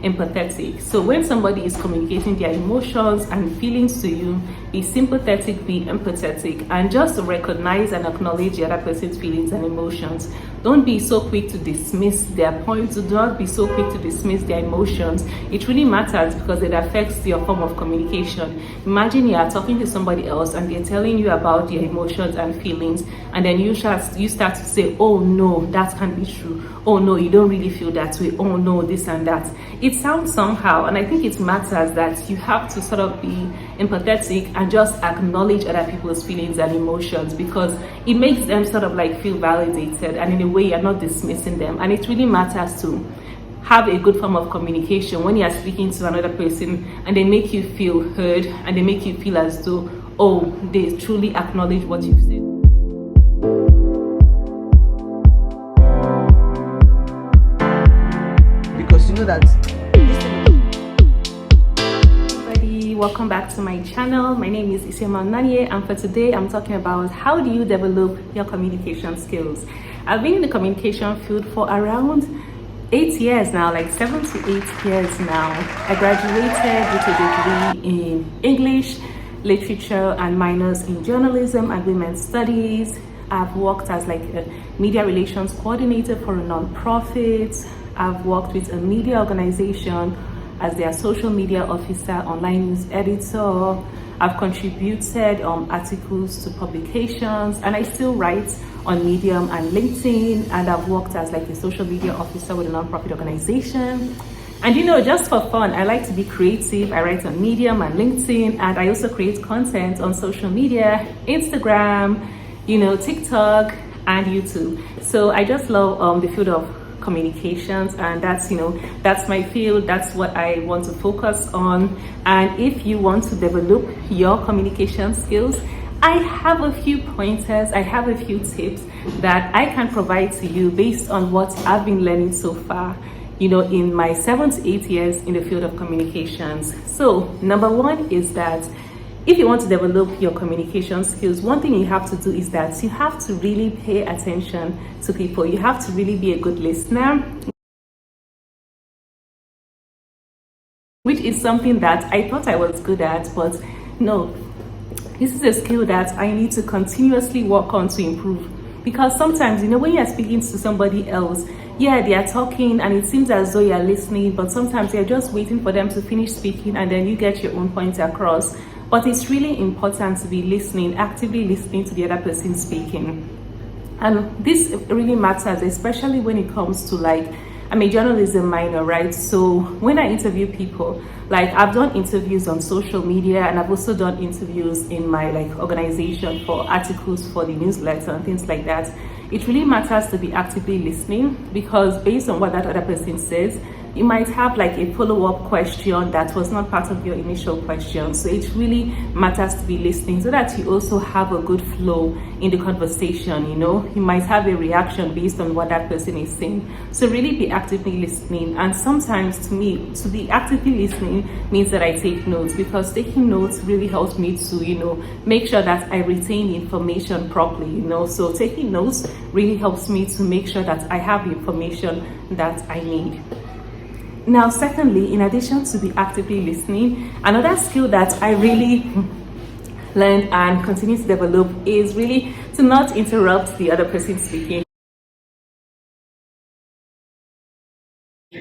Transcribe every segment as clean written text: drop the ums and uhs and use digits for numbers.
empathetic. So when somebody is communicating their emotions and feelings to you, be sympathetic, be empathetic, and just recognize and acknowledge the other person's feelings and emotions. Don't be so quick to dismiss their points. Do not be so quick to dismiss their emotions. It really matters because it affects your form of communication. Imagine you are talking to somebody else and they're telling you about their emotions and feelings, and then you start to say, oh no, that can't be true. Oh no, you don't really feel that way. Oh no, this and that. It sounds somehow, and I think it matters that you have to sort of be empathetic and just acknowledge other people's feelings and emotions, because it makes them sort of like feel validated, and in a way you're not dismissing them. And it really matters to have a good form of communication when you're speaking to another person and they make you feel heard and they make you feel as though, oh, they truly acknowledge what you've said. Because you know that. Welcome back to my channel. My name is Isioma Nanye, and for today I'm talking about how do you develop your communication skills. I've been in the communication field for around 8 years now, like 7 to 8 years now. I graduated with a degree in English, literature, and minors in journalism and women's studies. I've worked as like a media relations coordinator for a non-profit. I've worked with a media organization as their social media officer, online news editor. I've contributed articles to publications, and I still write on Medium and LinkedIn, and I've worked as like a social media officer with a non-profit organization. And you know, just for fun, I like to be creative. I write on Medium and LinkedIn, and I also create content on social media, Instagram, you know, TikTok and YouTube. So I just love the field of communications, and that's, you know, that's my field. That's what I want to focus on. And if you want to develop your communication skills, I have a few pointers, I have a few tips that I can provide to you based on what I've been learning so far, you know, in my 7 to 8 years in the field of communications. So number one is that if you want to develop your communication skills, one thing you have to do is that you have to really pay attention to people. You have to really be a good listener, which is something that I thought I was good at, but no, this is a skill that I need to continuously work on to improve. Because sometimes, you know, when you're speaking to somebody else, yeah, they are talking and it seems as though you're listening, but sometimes you're just waiting for them to finish speaking and then you get your own point across. But it's really important to be listening, actively listening to the other person speaking. And this really matters, especially when it comes to, like, I'm a journalism minor, right? So when I interview people, like, I've done interviews on social media, and I've also done interviews in my like organization for articles for the newsletter and things like that. It really matters to be actively listening, because based on what that other person says, you might have like a follow-up question that was not part of your initial question. So it really matters to be listening so that you also have a good flow in the conversation. You know, you might have a reaction based on what that person is saying. So really be actively listening. And sometimes, to me, to be actively listening means that I take notes, because taking notes really helps me to, you know, make sure that I retain information properly, you know. So taking notes really helps me to make sure that I have the information that I need. Now, secondly, in addition to be actively listening, another skill that I really learned and continue to develop is really to not interrupt the other person speaking.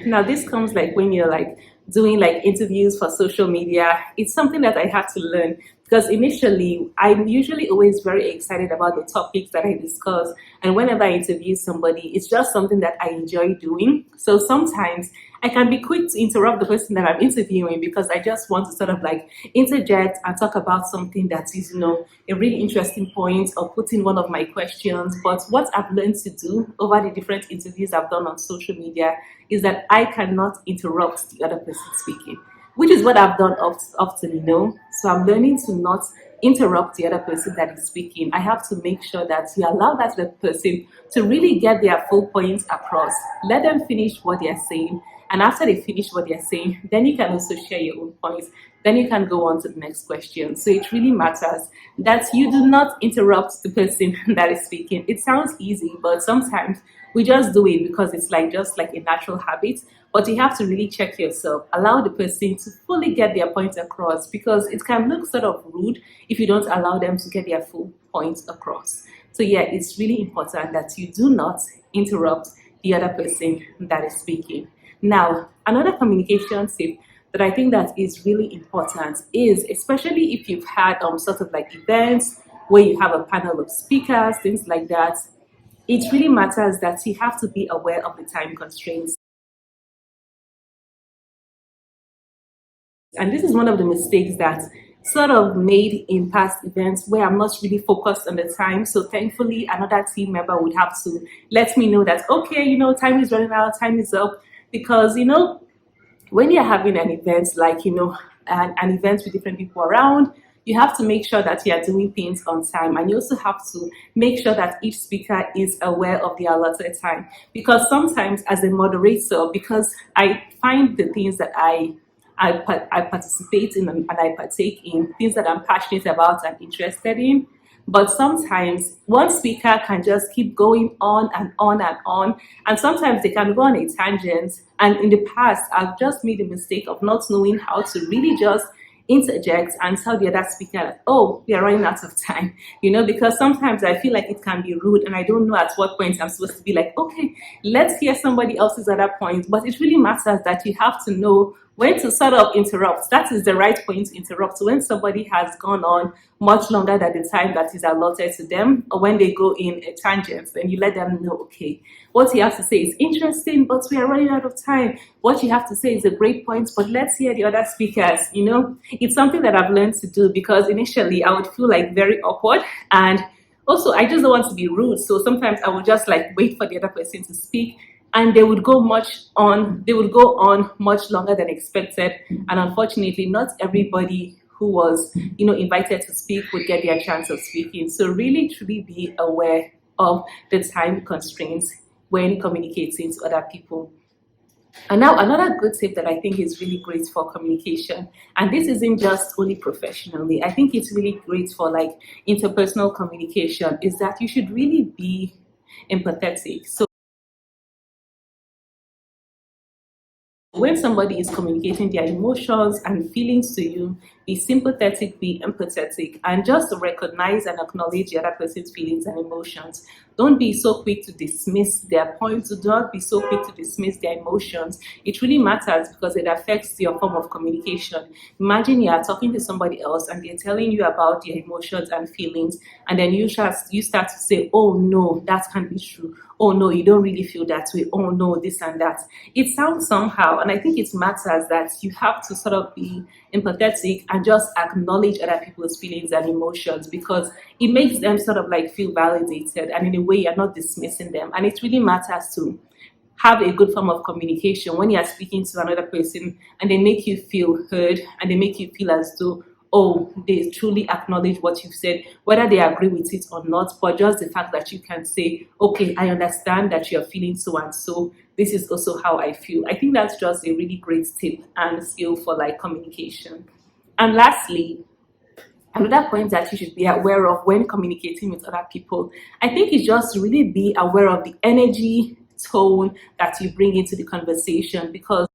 Now, this comes like when you're like doing like interviews for social media. It's something that I had to learn, because initially I'm usually always very excited about the topics that I discuss, and whenever I interview somebody, it's just something that I enjoy doing. So sometimes I can be quick to interrupt the person that I'm interviewing, because I just want to sort of like interject and talk about something that is, you know, a really interesting point, or put in one of my questions. But what I've learned to do over the different interviews I've done on social media is that I cannot interrupt the other person speaking, which is what I've done often, you know. So I'm learning to not interrupt the other person that is speaking. I have to make sure that you allow that other person to really get their full points across. Let them finish what they're saying. And after they finish what they're saying, then you can also share your own points. Then you can go on to the next question. So it really matters that you do not interrupt the person that is speaking. It sounds easy, but sometimes we just do it because it's like just like a natural habit. but you have to really check yourself. Allow the person to fully get their point across, because it can look sort of rude if you don't allow them to get their full point across. So yeah, it's really important that you do not interrupt the other person that is speaking. Now, another communication tip that I think that is really important is, especially if you've had sort of like events where you have a panel of speakers, things like that, it really matters that you have to be aware of the time constraints. And this is one of the mistakes that sort of made in past events where I'm not really focused on the time. So thankfully, another team member would have to let me know that, okay, time is running out, time is up. Because, when you're having an event like, an event with different people around, you have to make sure that you are doing things on time, and you also have to make sure that each speaker is aware of the allotted time. Because sometimes as a moderator, because I find the things that I participate in and I partake in, things that I'm passionate about and interested in. But sometimes one speaker can just keep going on and on and on. And sometimes they can go on a tangent. And in the past, I've just made the mistake of not knowing how to really just interject and tell the other speaker that, oh, we are running out of time, because sometimes I feel like it can be rude and I don't know at what point I'm supposed to be like, okay, let's hear somebody else's other point. But it really matters that you have to know when to sort of interrupt. That is the right point to interrupt. When somebody has gone on much longer than the time that is allotted to them, or when they go in a tangent, then you let them know, okay, what you have to say is interesting, but we are running out of time. What you have to say is a great point, but let's hear the other speakers. It's something that I've learned to do, because initially I would feel like very awkward, and also I just don't want to be rude. So sometimes I would just like wait for the other person to speak, and they would go on much longer than expected. And unfortunately, not everybody who was invited to speak would get their chance of speaking. So really truly be aware of the time constraints when communicating to other people. And now another good tip that I think is really great for communication, and this isn't just only professionally, I think it's really great for like interpersonal communication, is that you should really be empathetic. So when somebody is communicating their emotions and feelings to you, be sympathetic, be empathetic, and just recognize and acknowledge the other person's feelings and emotions. Don't be so quick to dismiss their points. Do not be so quick to dismiss their emotions. It really matters, because it affects your form of communication. Imagine you are talking to somebody else and they're telling you about their emotions and feelings, and then you start to say, oh no, that can't be true. Oh no, you don't really feel that way. Oh no, this and that. It sounds somehow, and I think it matters that you have to sort of be empathetic and just acknowledge other people's feelings and emotions, because it makes them sort of like feel validated, and in a way you're not dismissing them. And it really matters to have a good form of communication when you're speaking to another person and they make you feel heard, and they make you feel as though, oh, they truly acknowledge what you've said, whether they agree with it or not. But just the fact that you can say, okay, I understand that you're feeling so and so, this is also how I feel. I think that's just a really great tip and skill for like communication. And lastly, another point that you should be aware of when communicating with other people, I think, is just to really be aware of the energy, tone that you bring into the conversation. Because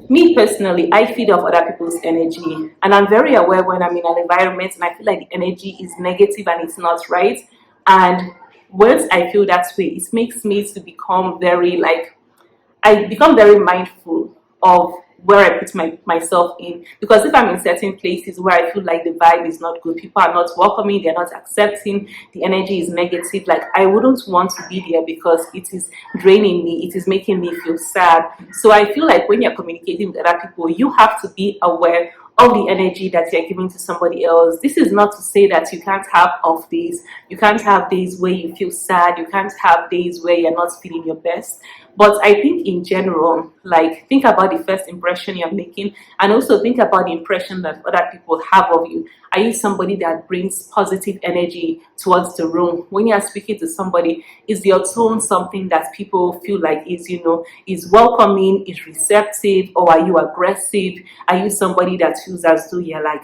me personally, I feed off other people's energy, and I'm very aware when I'm in an environment and I feel like the energy is negative and it's not right. And once I feel that way, it makes me to become I become very mindful of where I put myself in. Because if I'm in certain places where I feel like the vibe is not good, people are not welcoming, they're not accepting, the energy is negative, like I wouldn't want to be there, because it is draining me, it is making me feel sad. So I feel like when you're communicating with other people, you have to be aware of the energy that you're giving to somebody else. This is not to say that you can't have off days, you can't have days where you feel sad, you can't have days where you're not feeling your best. But I think in general, like, think about the first impression you're making, and also think about the impression that other people have of you. Are you somebody that brings positive energy towards the room? When you're speaking to somebody, is your tone something that people feel like is welcoming, is receptive, or are you aggressive? Are you somebody that feels as though you're like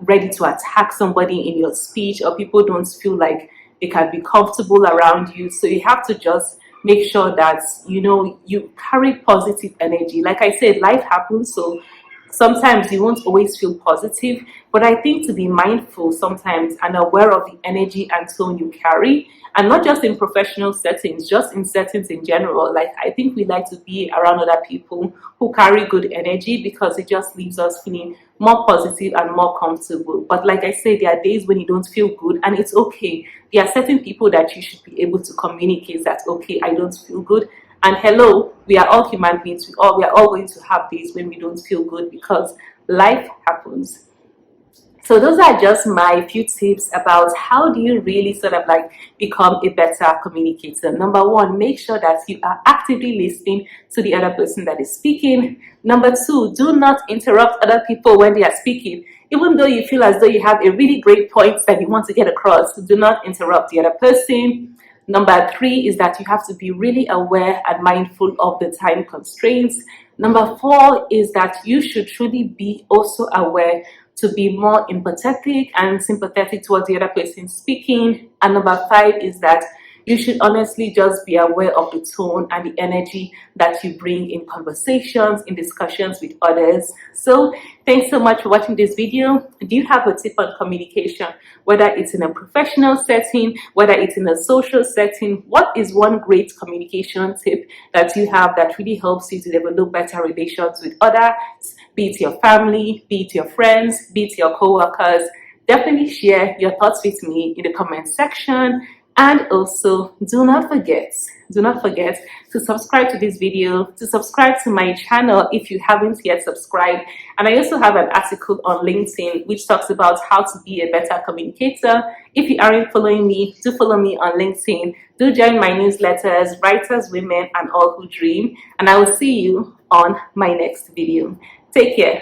ready to attack somebody in your speech, or people don't feel like they can be comfortable around you? So you have to just make sure that you carry positive energy. Like I said, life happens, so sometimes you won't always feel positive, but I think to be mindful sometimes and aware of the energy and tone you carry, and not just in professional settings, just in settings in general. Like, I think we like to be around other people who carry good energy because it just leaves us feeling more positive and more comfortable. But like I said, there are days when you don't feel good, and it's okay. There are certain people that you should be able to communicate that, okay, I don't feel good. And hello, we are all human beings. We are all going to have days when we don't feel good because life happens. So those are just my few tips about how do you really sort of like become a better communicator. Number one, make sure that you are actively listening to the other person that is speaking. Number two, do not interrupt other people when they are speaking. Even though you feel as though you have a really great point that you want to get across, do not interrupt the other person. Number three is that you have to be really aware and mindful of the time constraints. Number four is that you should truly be also aware to be more empathetic and sympathetic towards the other person speaking. And number five is that you should honestly just be aware of the tone and the energy that you bring in conversations, in discussions with others. So thanks so much for watching this video. Do you have a tip on communication, whether it's in a professional setting, whether it's in a social setting? What is one great communication tip that you have that really helps you to develop better relations with others, be it your family, be it your friends, be it your co-workers? Definitely share your thoughts with me in the comment section. And also, do not forget to subscribe to this video, to subscribe to my channel if you haven't yet subscribed. And I also have an article on LinkedIn which talks about how to be a better communicator. If you aren't following me, do follow me on LinkedIn. Do join my newsletters, Writers, Women, and All Who Dream. And I will see you on my next video. Take care.